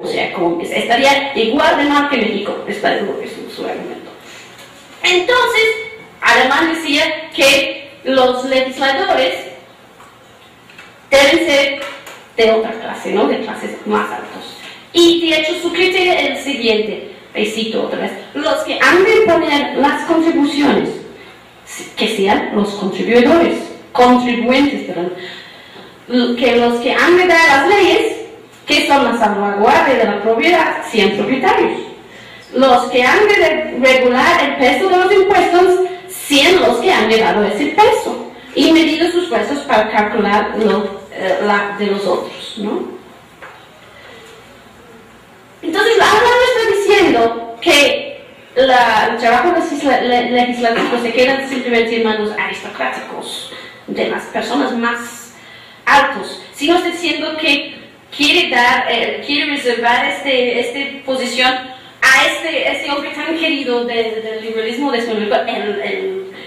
O sea, como que estaría igual de mal que México, es su argumento. Entonces, Alemán decía que los legisladores deben ser de otra clase, ¿no? De clases más altos. Y de hecho su criterio es el siguiente, y cito otra vez: los que han de poner las contribuciones, que sean los contribuentes, perdón, que los que han de dar las leyes, que son la salvaguardia de la propiedad, sean propietarios. Los que han de regular el peso de los impuestos, sean los que han de dar ese peso y medir sus esfuerzos para calcular la de los otros, ¿no? Entonces, la Alemán está diciendo que el trabajo legislativo se queda simplemente en manos aristocráticos de las personas más altos, sino está diciendo que quiere reservar esta posición a este hombre tan querido del liberalismo desarrollado,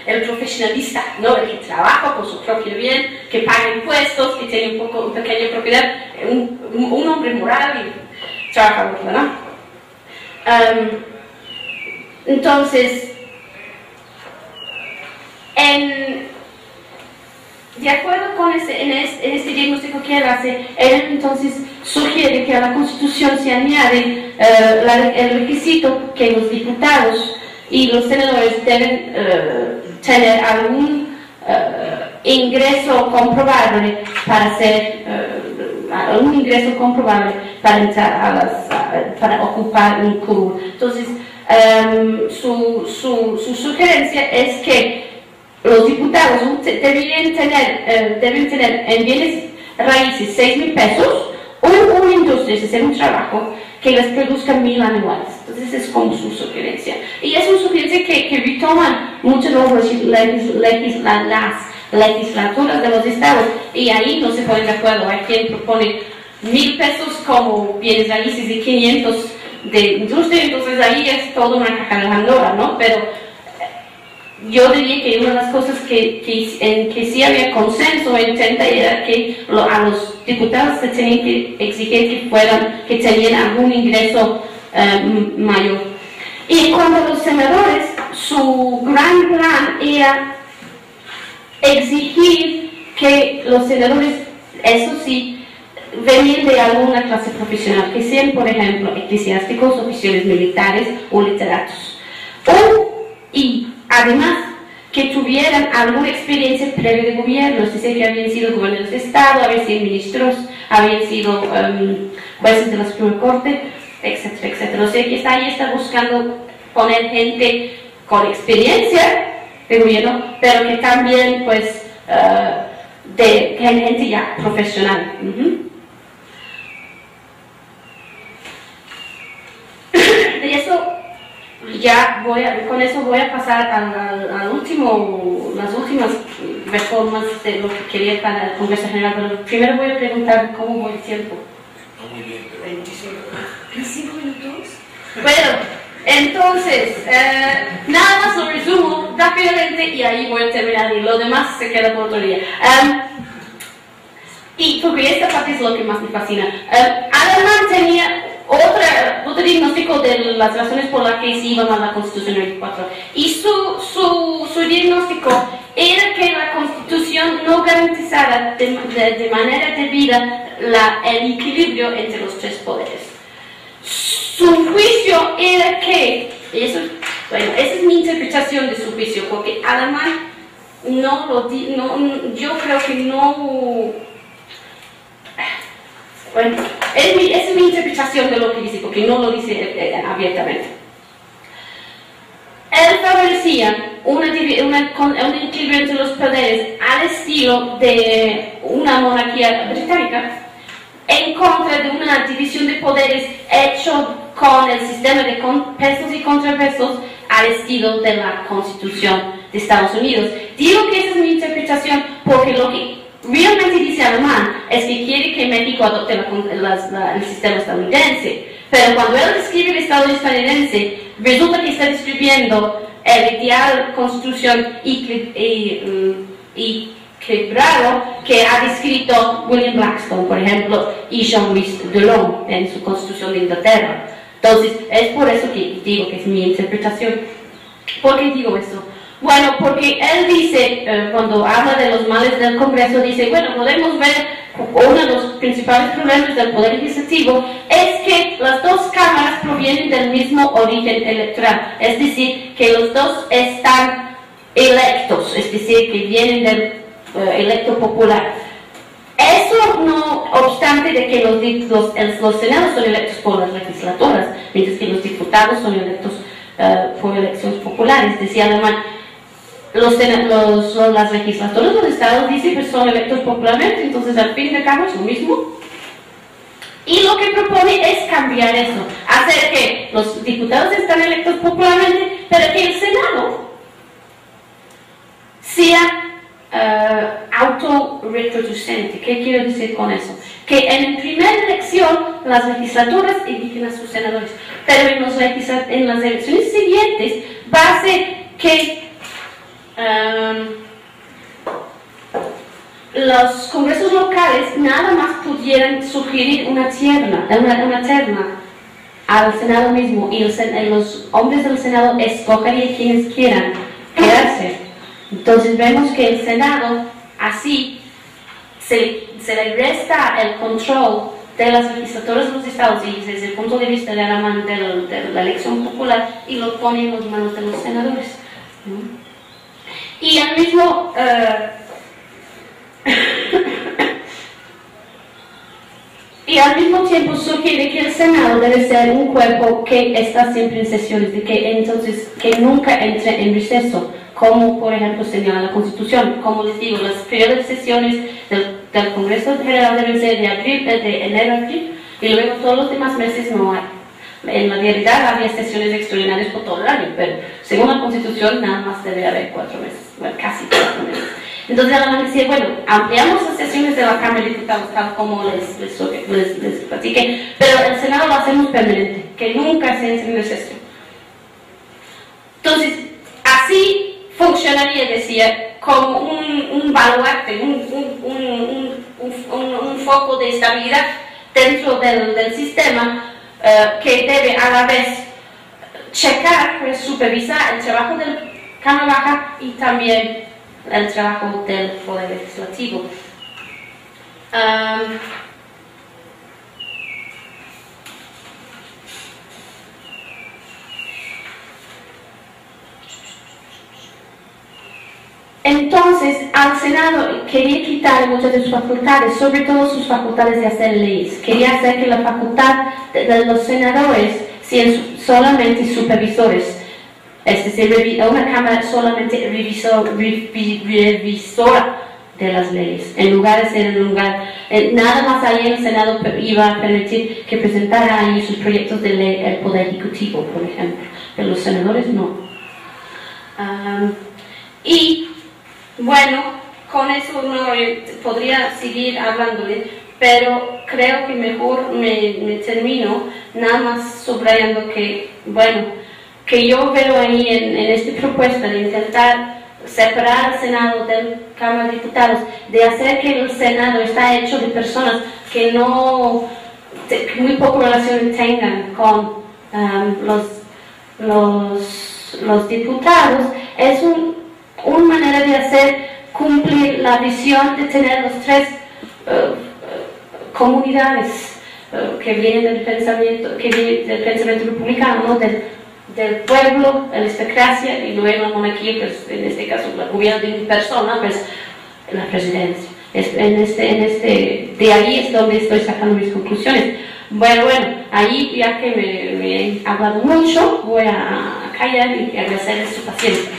el profesionalista, ¿no? El que trabaja por su propio bien, que paga impuestos, que tiene una pequeña propiedad, un hombre moral y trabajador, ¿verdad? Entonces, de acuerdo con este diagnóstico que él hace, él entonces sugiere que a la Constitución se añade el requisito que los diputados y los senadores deben tener algún ingreso comprobable para entrar para ocupar un curul. Entonces, su sugerencia es que los diputados deben tener en bienes raíces 6.000 pesos o una industria, es decir, un trabajo que les produzca 1.000 anuales. Entonces es como su sugerencia. Y es una sugerencia que retoman muchas las legislaturas de los estados, y ahí no se ponen de acuerdo. Hay quien propone 1.000 pesos como bienes raíces y 500 de industria, entonces ahí es toda una caja de Pandora, ¿no? Pero yo diría que una de las cosas en que sí había consenso en 80 era que a los diputados se tenían que exigir que tenían algún ingreso mayor. Y en cuanto a los senadores, su gran plan era exigir que los senadores, eso sí, vengan de alguna clase profesional, que sean, por ejemplo, eclesiásticos, oficiales militares o literatos. Y además, que tuvieran alguna experiencia previa de gobierno, es decir, que habían sido gobernadores de Estado, habían sido ministros, habían sido jueces de la Suprema Corte, etcétera, etcétera. O sea, que ahí está buscando poner gente con experiencia de gobierno, pero que también, pues, gente ya profesional. De eso, con eso voy a pasar las últimas reformas de lo que quería para el Congreso General, pero primero voy a preguntar cómo voy el tiempo. Muy bien, pero 25 minutos. Bueno, entonces, nada más lo resumo rápidamente y ahí voy a terminar, y lo demás se queda por otro día. Y porque esta parte es lo que más me fascina. Alemán tenía otro diagnóstico de las razones por las que se iba mal la Constitución 94. Y su diagnóstico era que la Constitución no garantizara de manera debida el equilibrio entre los tres poderes. Su juicio era que, esa es mi interpretación de su juicio, porque Alemán yo creo que no. Bueno, esa es mi interpretación de lo que dice, porque no lo dice abiertamente. Él favorecía un equilibrio entre los poderes al estilo de una monarquía británica, en contra de una división de poderes hecho con el sistema de pesos y contrapesos al estilo de la Constitución de Estados Unidos. Digo que esa es mi interpretación porque lo que realmente dice Alemán es que quiere que México adopte el sistema estadounidense, pero cuando él describe el Estado estadounidense, resulta que está describiendo el ideal constitución y quebrado que ha descrito William Blackstone, por ejemplo, y Jean-Louis Delon en su Constitución de Inglaterra. Entonces, es por eso que digo que es mi interpretación. ¿Por qué digo eso? Bueno, porque él dice, cuando habla de los males del Congreso, dice, bueno, podemos ver uno de los principales problemas del Poder Legislativo es que las dos cámaras provienen del mismo origen electoral, es decir, que los dos están electos, es decir, que vienen del electo popular. Eso no obstante de que los senados son electos por las legislaturas, mientras que los diputados son electos por elecciones populares. Decía Alemán, las legislaturas de los estados dicen que son electos popularmente, entonces al fin de cabo es lo mismo. Y lo que propone es cambiar eso, hacer que los diputados están electos popularmente, pero que el Senado sea autorreproducente. ¿Qué quiero decir con eso? Que en primera elección las legislaturas eligen a sus senadores, pero en las elecciones siguientes va a ser que los congresos locales nada más pudieran sugerir una terna al Senado mismo, y los hombres del Senado escogerían quienes quieran quedarse. Entonces vemos que el Senado así se le resta el control de las legislaturas de los estados, y desde el punto de vista de la elección popular, y lo pone en las manos de los senadores, ¿no? Y al mismo tiempo sugiere que el Senado debe ser un cuerpo que está siempre en sesiones, de que nunca entre en receso, como por ejemplo señala la Constitución. Como les digo, las periodos de sesiones del Congreso General deben ser de enero a abril, y luego todos los demás meses no hay. En la realidad había sesiones extraordinarias por todo el año, pero según la Constitución nada más debe haber 4 meses, bueno, casi 4 meses. Entonces Alemán decía, bueno, ampliamos las sesiones de la Cámara de Diputados, tal como les platiqué, pero el Senado lo hacemos permanente, que nunca se entre en receso. Entonces, así funcionaría, decía, como un baluarte, un foco de estabilidad dentro del sistema, que debe a la vez checar, pues, supervisar el trabajo de la Cámara Baja y también el trabajo del Poder Legislativo. Entonces, al Senado quería quitar muchas de sus facultades, sobre todo sus facultades de hacer leyes. Quería hacer que la facultad de los senadores sean solamente supervisores, es decir, una cámara solamente revisora de las leyes, en lugar de ser nada más ahí el Senado iba a permitir que presentara ahí sus proyectos de ley el Poder Ejecutivo, por ejemplo, pero los senadores no. Y bueno, con eso no podría seguir hablándole, pero creo que mejor me termino nada más subrayando que, bueno, que yo veo ahí en esta propuesta de intentar separar al Senado de la Cámara de Diputados, de hacer que el Senado está hecho de personas que muy poca relación tengan con los diputados, es una manera de hacer cumplir la visión de tener los 3 comunidades que vienen del pensamiento republicano, ¿no? del pueblo, la aristocracia, y luego la monarquía, pues en este caso el gobierno de una persona, pues la presidencia. De ahí es donde estoy sacando mis conclusiones. Bueno, ahí ya que me he hablado mucho, voy a callar y agradecerles su paciencia.